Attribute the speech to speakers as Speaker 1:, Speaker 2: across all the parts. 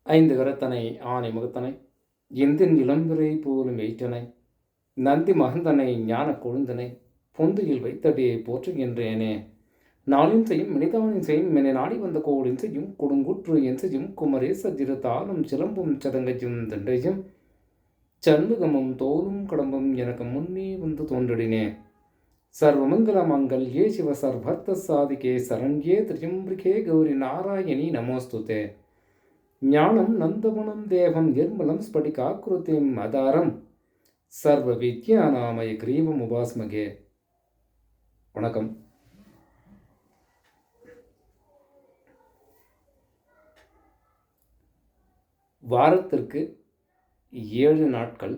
Speaker 1: ஐந்து கரத்தனை ஆனை முகத்தனை எந்தின் இளம்பிறை போலும் எயிற்றனை நந்தி மகந்தனை ஞான கொழுந்தனை பொந்தியில் வைத்தடியை போற்றுகின்றேனே. நாளின் செய்யும் மினிதானின் செய்யும் என்னை நாடி வந்த கோளின் செய்யும் கொடுங்குற்று என் செய்யும் குமரேச தாளும் சிலம்பும் சதங்கையும் தண்டையும் சண்முகமும் தோலும் கடம்பும் எனக்கு முன்னே வந்து தோன்றினே. சர்வமங்கல மங்கல்யே சிவ சர்வர்த்த சாதிகே சரண்யே திரியம்பிகே கௌரி நாராயணி நமோஸ்துதே. ஞானம் நந்தவனம் தேவம் நிர்மலம் ஸ்படிகாக்கிருத்திம் அதாரம் சர்வ வித்யாநாமய கிரீவம் உபாஸ்மகே. வணக்கம். வாரத்திற்கு 7 நாட்கள்.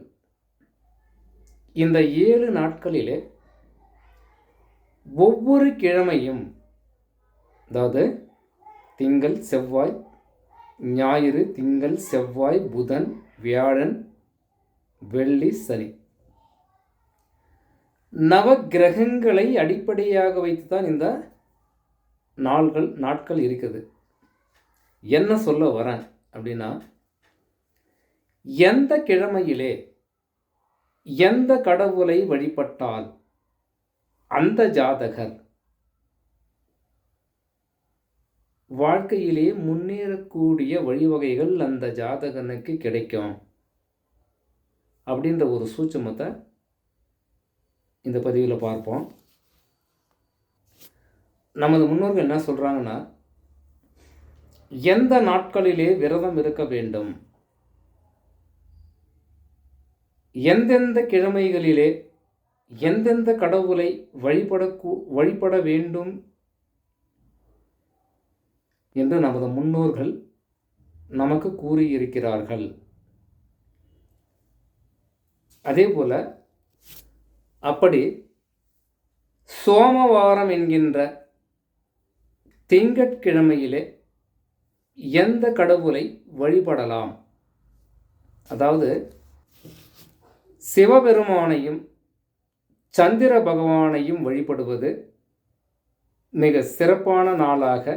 Speaker 1: இந்த 7 நாட்களிலே ஒவ்வொரு கிழமையும், அதாவது திங்கள் செவ்வாய் ஞாயிறு திங்கள் செவ்வாய் புதன் வியாழன் வெள்ளி சனி, நவ கிரகங்களை அடிப்படையாக வைத்துதான் இந்த நாட்கள் இருக்குது. என்ன சொல்ல வரேன் அப்படின்னா, எந்த கிழமையிலே எந்த கடவுளை வழிபட்டால் அந்த ஜாதகர் வாழ்க்கையிலே முன்னேறக்கூடிய வழிவகைகள் அந்த ஜாதகனுக்கு கிடைக்கும் அப்படின்ற ஒரு சூட்சுமத்தை இந்த பதிவில் பார்ப்போம். நமது முன்னோர்கள் என்ன சொல்கிறாங்கன்னா, எந்த நாட்களிலே விரதம் இருக்க வேண்டும், எந்தெந்த கிழமைகளிலே எந்தெந்த கடவுளை வழிபட வேண்டும் என்று நமது முன்னோர்கள் நமக்கு கூறியிருக்கிறார்கள். அதே போல அப்படி சோமவாரம் என்கின்ற திங்கட்கிழமையிலே எந்த கடவுளை வழிபடலாம், அதாவது சிவபெருமானையும் சந்திர பகவானையும் வழிபடுவது மிக சிறப்பான நாளாக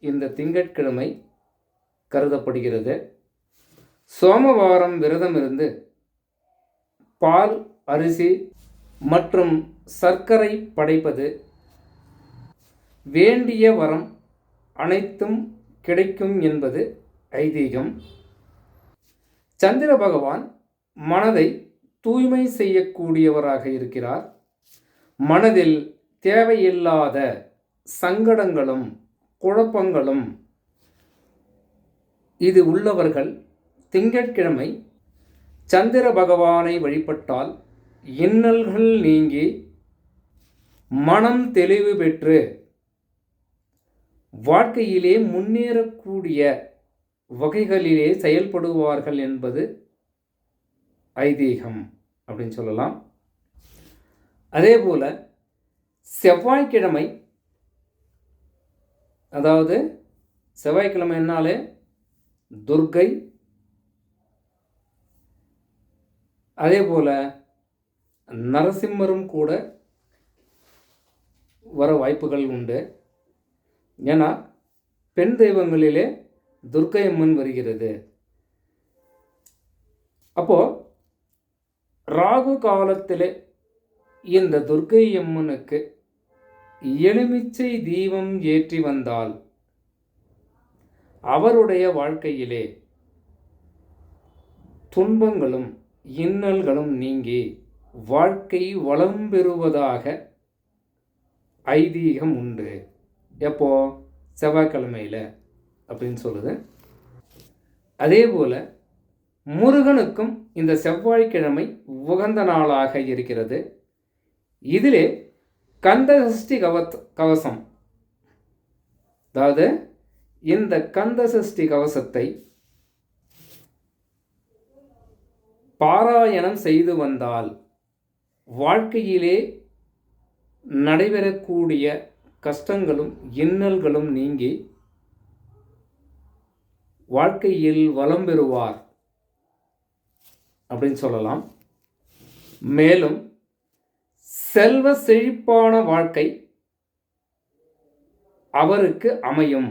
Speaker 1: இந்த திங்கட்கிழமை கருதப்படுகிறது. சோமவாரம் விரதம் இருந்து பால் அரிசி மற்றும் சர்க்கரை படைப்பது வேண்டிய வரம் அனைத்தும் கிடைக்கும் என்பது ஐதீகம். சந்திர பகவான் மனதை தூய்மை செய்யக்கூடியவராக இருக்கிறார். மனதில் தேவையில்லாத சங்கடங்களும் குழப்பங்களும் இது உள்ளவர்கள் திங்கட்கிழமை சந்திர பகவானை வழிபட்டால் இன்னல்கள் நீங்கி மனம் தெளிவு பெற்று வாழ்க்கையிலே முன்னேறக்கூடிய வகைகளிலே செயல்படுவார்கள் என்பது ஐதீகம் அப்படின்னு சொல்லலாம். அதே போல செவ்வாய்க்கிழமை, அதாவது செவ்வாய்க்கிழமைனாலே துர்க்கை, அதே போல நரசிம்மரும் கூட வர வாய்ப்புகள் உண்டு. ஏன்னா பெண் தெய்வங்களிலே துர்க்கை அம்மன் வருகிறது. அப்போ ராகு காலத்திலே இந்த துர்க்கை அம்மனுக்கு எலுமிச்சை தீபம் ஏற்றி வந்தால் அவருடைய வாழ்க்கையிலே துன்பங்களும் இன்னல்களும் நீங்கி வாழ்க்கை வளம் பெறுவதாக ஐதீகம் உண்டு. எப்போ? செவ்வாய்க்கிழமையில் அப்படின்னு சொல்லுது. அதே போல முருகனுக்கும் இந்த செவ்வாய்க்கிழமை உகந்த நாளாக இருக்கிறது. இதிலே கந்தசஷ்டி கவசம், அதாவது இந்த கந்தசஷ்டி கவசத்தை பாராயணம் செய்து வந்தால் வாழ்க்கையிலே நடைபெறக்கூடிய கஷ்டங்களும் இன்னல்களும் நீங்கி வாழ்க்கையில் வளம் பெறுவார் அப்படின்னு சொல்லலாம். மேலும் செல்வ செழிப்பான வாழ்க்கை அவருக்கு அமையும்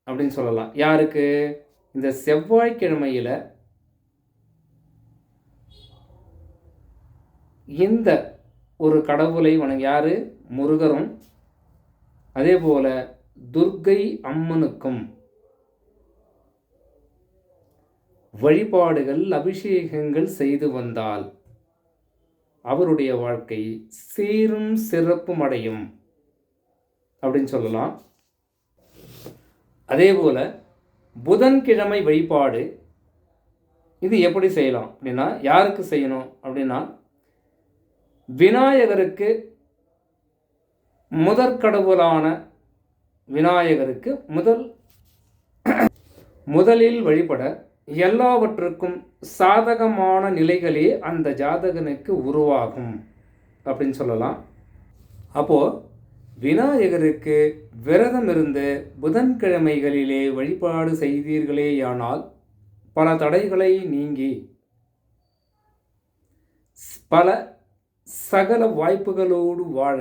Speaker 1: அப்படின்னு சொல்லலாம். யாருக்கு? இந்த செவ்வாய்க்கிழமையில் இந்த ஒரு கடவுளை யார்? முருகரும் அதே போல் துர்க்கை அம்மனுக்கும் வழிபாடுகள் அபிஷேகங்கள் செய்து வந்தால் அவருடைய வாழ்க்கை சீரும் சிறப்பும் அடையும் அப்படின்னு சொல்லலாம். அதே போல் புதன்கிழமை வழிபாடு இது எப்படி செய்யலாம் அப்படின்னா, யாருக்கு செய்யணும் அப்படின்னா, விநாயகருக்கு முதற்கடவுளான விநாயகருக்கு முதலில் வழிபட எல்லாவற்றுக்கும் சாதகமான நிலைகளே அந்த ஜாதகனுக்கு உருவாகும் அப்படின்னு சொல்லலாம். அப்போது விநாயகருக்கு விரதம் இருந்து புதன்கிழமைகளிலே வழிபாடு செய்தீர்களேயானால் பல தடைகளை நீங்கி பல சகல வாய்ப்புகளோடு வாழ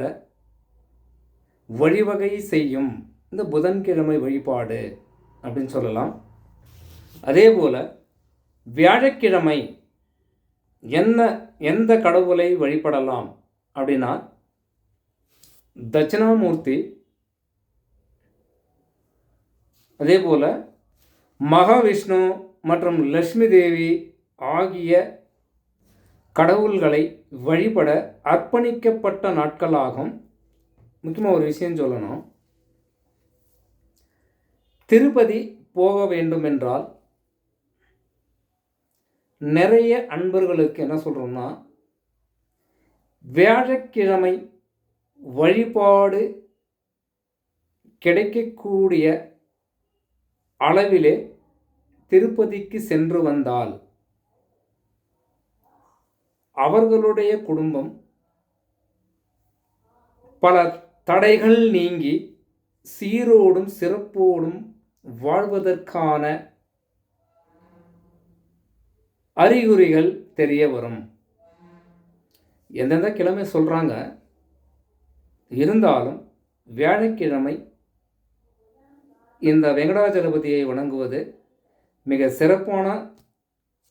Speaker 1: வழிவகை செய்யும் இந்த புதன்கிழமை வழிபாடு அப்படின்னு சொல்லலாம். அதே போல் வியாழக்கிழமை எந்த கடவுளை வழிபடலாம் அப்படின்னா, தட்சிணாமூர்த்தி, அதே போல் மகாவிஷ்ணு மற்றும் லக்ஷ்மி தேவி ஆகிய கடவுள்களை வழிபட அர்ப்பணிக்கப்பட்ட நாட்களாகும். முக்கியமாக ஒரு விஷயம் சொல்லணும், திருப்பதி போக வேண்டும் என்றால் நிறைய அன்பர்களுக்கு என்ன சொல்கிறோம்னா, வியாழக்கிழமை வழிபாடு கிடைக்கக்கூடிய அளவிலே திருப்பதிக்கு சென்று வந்தால் அவர்களுடைய குடும்பம் பல தடைகள் நீங்கி சீரோடும் சிறப்போடும் வாழ்வதற்கான அறிகுறிகள் தெரிய வரும். எந்தெந்த கிழமை சொல்கிறாங்க, இருந்தாலும் வியாழக்கிழமை இந்த வெங்கடாஜலபதியை வணங்குவது மிக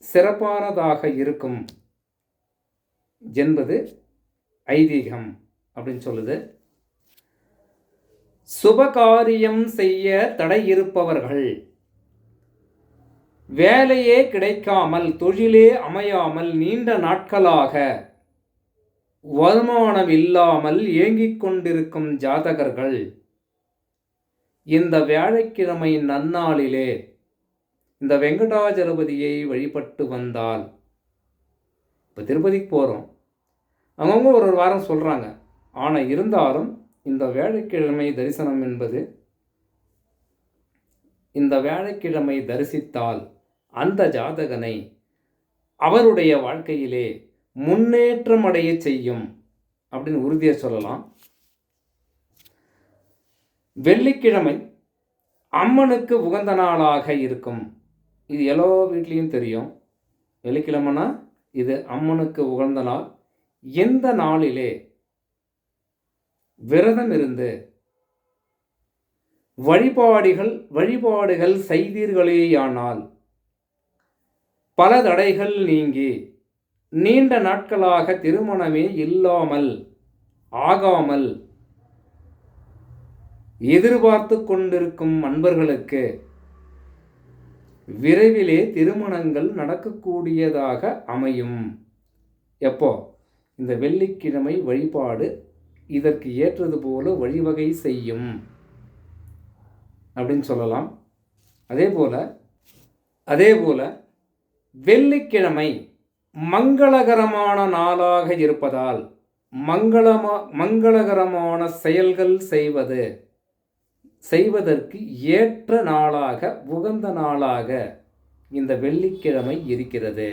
Speaker 1: சிறப்பானதாக இருக்கும் என்பது ஐதீகம் அப்படின்னு சொல்லுது. சுபகாரியம் செய்ய தடை இருப்பவர்கள், வேலையே கிடைக்காமல் தொழிலே அமையாமல் நீண்ட நாட்களாக வருமானம் இல்லாமல் ஏங்கிக் கொண்டிருக்கும் ஜாதகர்கள் இந்த வியாழக்கிழமை நன்னாளிலே இந்த வெங்கடாஜலபதியை வழிபட்டு வந்தால், இப்போ திருப்பதிக்கு போகிறோம், அவங்கவுங்க ஒரு வாரம் சொல்கிறாங்க, ஆனால் இருந்தாலும் இந்த வியாழக்கிழமை தரிசனம் என்பது, இந்த வியாழக்கிழமை தரிசித்தால் அந்த ஜாதகனை அவருடைய வாழ்க்கையிலே முன்னேற்றம் அடைய செய்யும் அப்படின்னு உறுதியாக சொல்லலாம். வெள்ளிக்கிழமை அம்மனுக்கு உகந்த நாளாக இருக்கும். இது எல்லா வீட்லேயும் தெரியும். வெள்ளிக்கிழமைனா இது அம்மனுக்கு உகந்த நாள். எந்த நாளிலே விரதம் இருந்து வழிபாடுகள் செய்தீர்களேயானால் பல தடைகள் நீங்கி நீண்ட நாட்களாக திருமணமே ஆகாமல் எதிர்பார்த்து கொண்டிருக்கும் அன்பர்களுக்கு விரைவிலே திருமணங்கள் நடக்கக்கூடியதாக அமையும். எப்போ? இந்த வெள்ளிக்கிழமை வழிபாடு இதற்கு ஏற்றது போல வழிவகை செய்யும் அப்படின்னு சொல்லலாம். அதே போல வெள்ளிக்கிழமை மங்களகரமான நாளாக இருப்பதால் மங்களகரமான செயல்கள் செய்வதற்கு ஏற்ற நாளாக, உகந்த நாளாக இந்த வெள்ளிக்கிழமை இருக்கிறது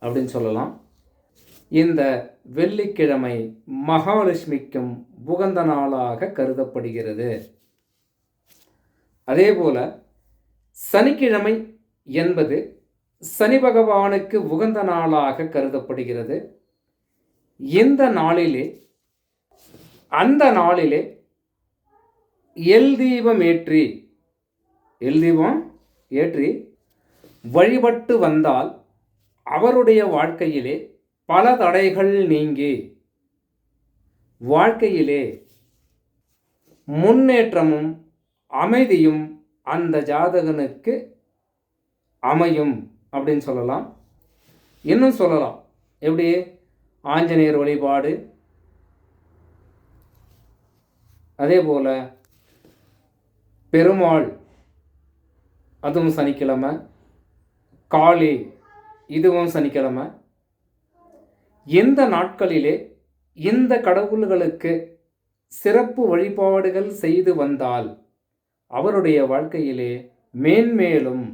Speaker 1: அப்படின்னு சொல்லலாம். இந்த வெள்ளிக்கிழமை மகாலட்சுமிக்கும் உகந்த நாளாக கருதப்படுகிறது. அதே போல சனிக்கிழமை என்பது சனி பகவானுக்கு உகந்த நாளாக கருதப்படுகிறது. அந்த நாளிலே எல் தீபம் ஏற்றி வழிபட்டு வந்தால் அவருடைய வாழ்க்கையிலே பல தடைகள் நீங்கி வாழ்க்கையிலே முன்னேற்றமும் அமைதியும் அந்த ஜாதகனுக்கு அமையும் அப்படின்னு சொல்லலாம். இன்னும் சொல்லலாம், எப்படி? ஆஞ்சநேயர் வழிபாடு, அதே போல் பெருமாள், அதுவும் சனிக்கிழமை, காளி, இதுவும் சனிக்கிழமை. எந்த நாட்களிலே இந்த கடவுள்களுக்கு சிறப்பு வழிபாடுகள் செய்து வந்தால் அவருடைய வாழ்க்கையிலே மேன்மேலும்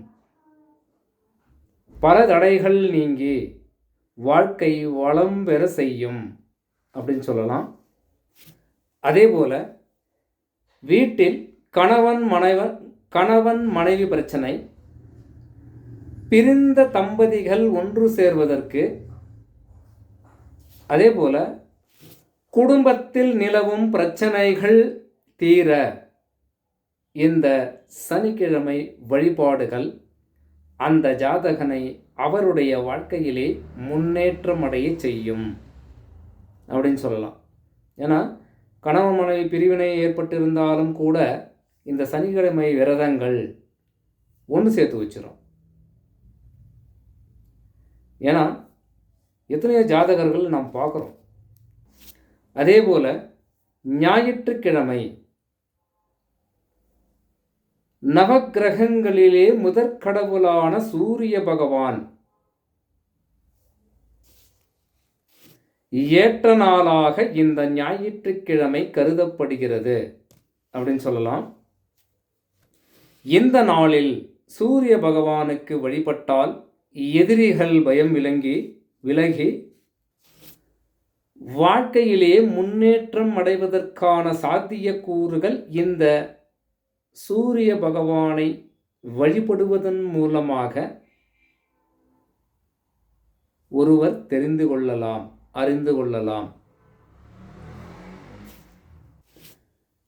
Speaker 1: பல தடைகள் நீங்கி வாழ்க்கை வளம் பெற செய்யும் அப்படின்னு சொல்லலாம். அதே போல் வீட்டில் கணவன் மனைவி பிரச்சனை, பிரிந்த தம்பதிகள் ஒன்று சேர்வதற்கு, அதே போல் குடும்பத்தில் நிலவும் பிரச்சனைகள் தீர இந்த சனிக்கிழமை வழிபாடுகள் அந்த ஜாதகனை அவருடைய வாழ்க்கையிலே முன்னேற்றம் அடைய செய்யும் அப்படின்னு சொல்லலாம். ஏன்னா கணவன் மனைவி பிரிவினை ஏற்பட்டிருந்தாலும் கூட இந்த சனிக்கிழமை விரதங்கள் ஒன்று சேர்த்து வச்சிடும். ஏன்னா எத்தனையோ ஜாதகர்கள் நாம் பார்க்குறோம். அதே போல் ஞாயிற்றுக்கிழமை நவக்கிரகங்களிலே முதற்கடவுளான சூரிய பகவான் ஏற்ற நாளாக இந்த ஞாயிற்றுக்கிழமை கருதப்படுகிறது அப்படின்னு சொல்லலாம். இந்த நாளில் சூரிய பகவானுக்கு வழிபட்டால் எதிரிகள் பயம் விலகி வாழ்க்கையிலே முன்னேற்றம் அடைவதற்கான சாத்தியக்கூறுகள் இந்த சூரிய பகவானை வழிபடுவதன் மூலமாக ஒருவர் தெரிந்து கொள்ளலாம், அறிந்து கொள்ளலாம்.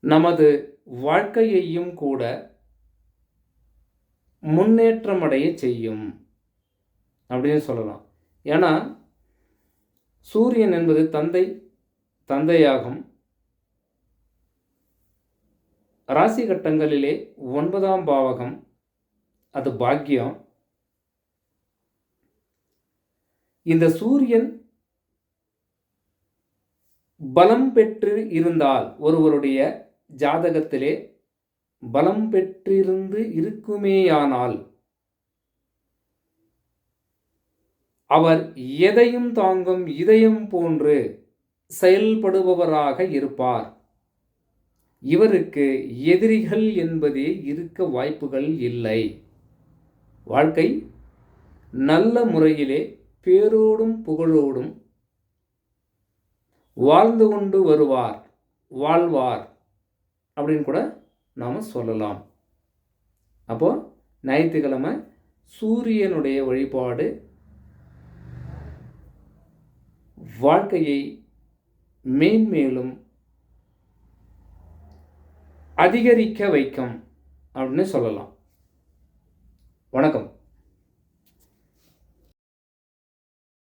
Speaker 1: நமது வாழ்க்கையையும் கூட முன்னேற்றமடைய செய்யும் அப்படின்னு சொல்லலாம். ஏன்னா சூரியன் என்பது தந்தையாகும். ராசி கட்டங்களிலே 9ஆம் பாவகம், அது பாக்கியம். இந்த சூரியன் பலம் பெற்று இருந்தால், ஒருவருடைய ஜாதகத்திலே பலம் பெற்றிருந்து இருக்குமேயானால் அவர் எதையும் தாங்கும் இதயம் போன்று செயல்படுபவராக இருப்பார். இவருக்கு எதிரிகள் என்பதே இருக்க வாய்ப்புகள் இல்லை. வாழ்க்கை நல்ல முறையிலே பேரோடும் புகழோடும் வாழ்ந்து கொண்டு வாழ்வார் அப்படின்னு கூட நாம் சொல்லலாம். அப்போ ஞாயிற்றுக்கிழமை சூரியனுடைய வழிபாடு வாழ்க்கையை மேன்மேலும் அதிகரிக்க வைக்கும் அப்படின்னு சொல்லலாம். வணக்கம்.